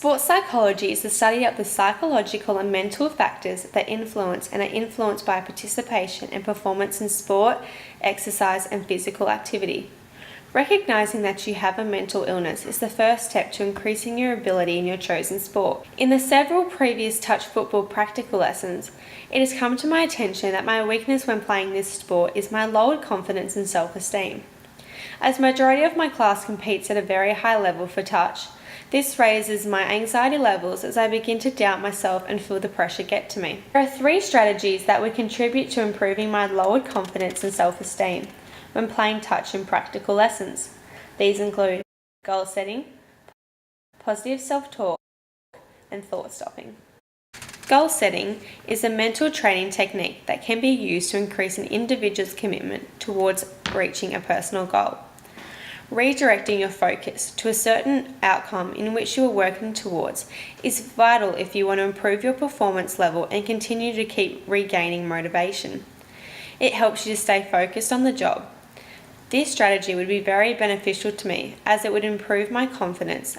Sports psychology is the study of the psychological and mental factors that influence and are influenced by participation and performance in sport, exercise, and physical activity. Recognizing that you have a mental illness is the first step to increasing your ability in your chosen sport. In the several previous touch football practical lessons, it has come to my attention that my weakness when playing this sport is my lowered confidence and self-esteem. As majority of my class competes at a very high level for touch, this raises my anxiety levels as I begin to doubt myself and feel the pressure get to me. There are 3 strategies that would contribute to improving my lowered confidence and self-esteem when playing touch in practical lessons. These include goal setting, positive self-talk, and thought stopping. Goal setting is a mental training technique that can be used to increase an individual's commitment towards reaching a personal goal. Redirecting your focus to a certain outcome in which you are working towards is vital if you want to improve your performance level and continue to keep regaining motivation. It helps you to stay focused on the job. This strategy would be very beneficial to me as it would improve my confidence.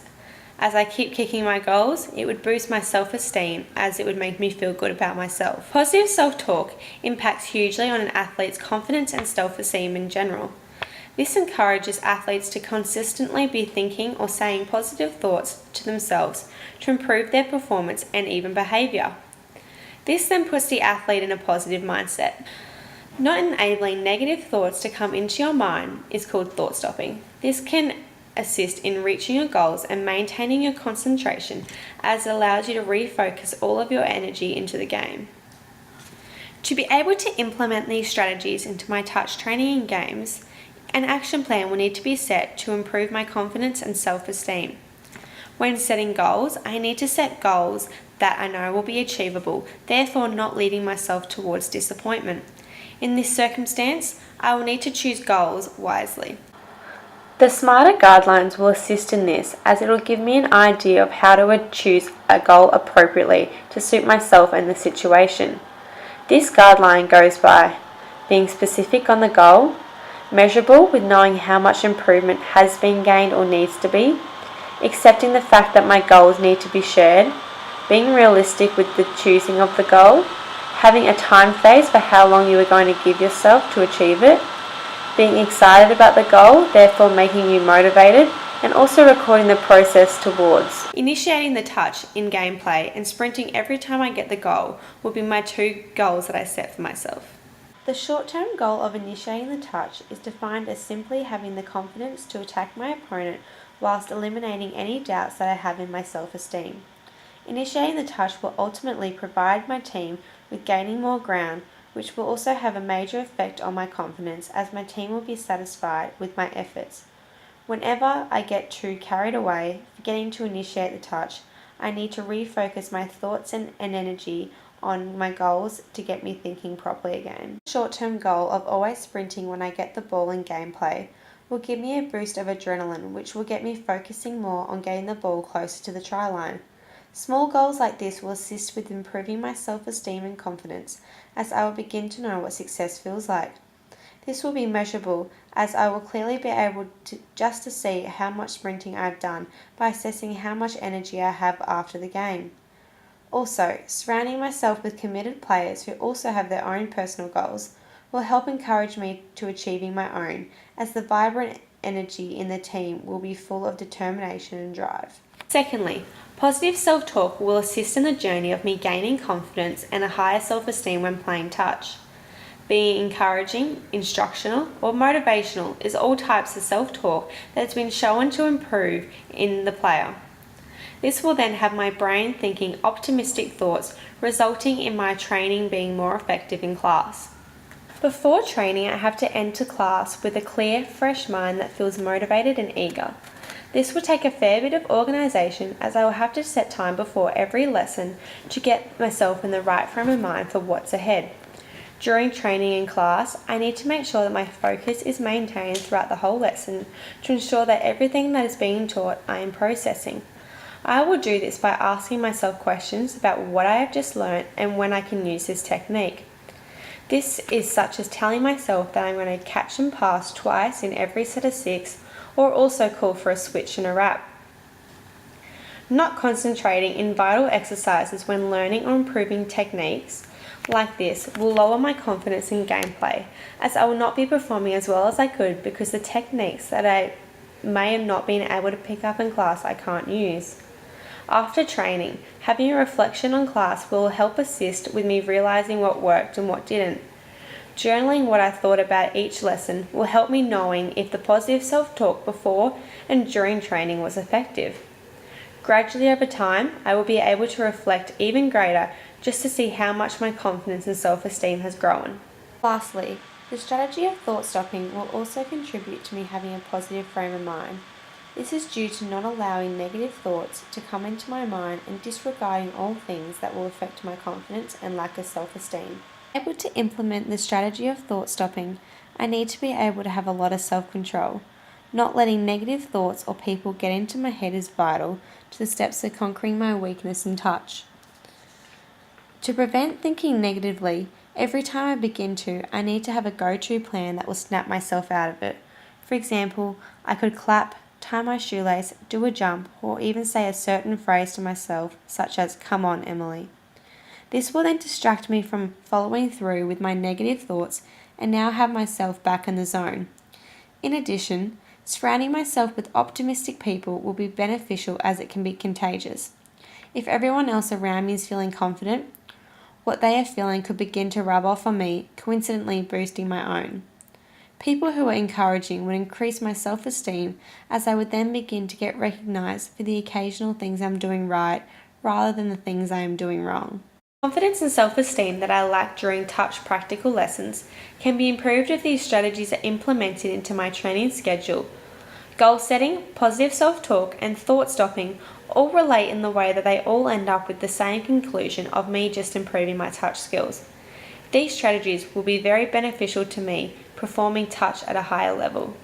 As I keep kicking my goals, it would boost my self-esteem as it would make me feel good about myself. Positive self-talk impacts hugely on an athlete's confidence and self-esteem in general. This encourages athletes to consistently be thinking or saying positive thoughts to themselves to improve their performance and even behaviour. This then puts the athlete in a positive mindset. Not enabling negative thoughts to come into your mind is called thought stopping. This can assist in reaching your goals and maintaining your concentration as it allows you to refocus all of your energy into the game. To be able to implement these strategies into my touch training and games, an action plan will need to be set to improve my confidence and self-esteem. When setting goals, I need to set goals that I know will be achievable, therefore not leading myself towards disappointment. In this circumstance, I will need to choose goals wisely. The smarter guidelines will assist in this as it will give me an idea of how to choose a goal appropriately to suit myself and the situation. This guideline goes by being specific on the goal, measurable with knowing how much improvement has been gained or needs to be, accepting the fact that my goals need to be shared, being realistic with the choosing of the goal, having a time phase for how long you are going to give yourself to achieve it, being excited about the goal, therefore making you motivated, and also recording the process towards. Initiating the touch in gameplay and sprinting every time I get the goal will be my 2 goals that I set for myself. The short-term goal of initiating the touch is defined as simply having the confidence to attack my opponent whilst eliminating any doubts that I have in my self-esteem. Initiating the touch will ultimately provide my team with gaining more ground, which will also have a major effect on my confidence as my team will be satisfied with my efforts. Whenever I get too carried away, forgetting to initiate the touch, I need to refocus my thoughts and energy on my goals to get me thinking properly again. The short-term goal of always sprinting when I get the ball in gameplay will give me a boost of adrenaline, which will get me focusing more on getting the ball closer to the try line. Small goals like this will assist with improving my self-esteem and confidence as I will begin to know what success feels like. This will be measurable as I will clearly be able to see how much sprinting I've done by assessing how much energy I have after the game. Also, surrounding myself with committed players who also have their own personal goals will help encourage me to achieving my own, as the vibrant energy in the team will be full of determination and drive. Secondly, positive self-talk will assist in the journey of me gaining confidence and a higher self-esteem when playing touch. Being encouraging, instructional, or motivational is all types of self-talk that has been shown to improve in the player. This will then have my brain thinking optimistic thoughts, resulting in my training being more effective in class. Before training, I have to enter class with a clear, fresh mind that feels motivated and eager. This will take a fair bit of organisation as I will have to set time before every lesson to get myself in the right frame of mind for what's ahead. During training in class, I need to make sure that my focus is maintained throughout the whole lesson to ensure that everything that is being taught I am processing. I will do this by asking myself questions about what I have just learnt and when I can use this technique. This is such as telling myself that I'm going to catch and pass twice in every set of 6, or also call for a switch and a wrap. Not concentrating in vital exercises when learning or improving techniques like this will lower my confidence in gameplay, as I will not be performing as well as I could because the techniques that I may have not been able to pick up in class I can't use. After training, having a reflection on class will help assist with me realizing what worked and what didn't. Journaling what I thought about each lesson will help me knowing if the positive self-talk before and during training was effective. Gradually over time, I will be able to reflect even greater just to see how much my confidence and self-esteem has grown. Lastly, the strategy of thought stopping will also contribute to me having a positive frame of mind. This is due to not allowing negative thoughts to come into my mind and disregarding all things that will affect my confidence and lack of self-esteem. Able to implement the strategy of thought stopping, I need to be able to have a lot of self-control. Not letting negative thoughts or people get into my head is vital to the steps of conquering my weakness in touch. To prevent thinking negatively, every time I begin to, I need to have a go-to plan that will snap myself out of it. For example, I could clap, tie my shoelace, do a jump, or even say a certain phrase to myself, such as, "Come on, Emily." This will then distract me from following through with my negative thoughts and now have myself back in the zone. In addition, surrounding myself with optimistic people will be beneficial as it can be contagious. If everyone else around me is feeling confident, what they are feeling could begin to rub off on me, coincidentally boosting my own. People who are encouraging would increase my self-esteem as I would then begin to get recognized for the occasional things I'm doing right rather than the things I am doing wrong. Confidence and self-esteem that I lack during touch practical lessons can be improved if these strategies are implemented into my training schedule. Goal setting, positive self-talk, and thought stopping all relate in the way that they all end up with the same conclusion of me just improving my touch skills. These strategies will be very beneficial to me performing touch at a higher level.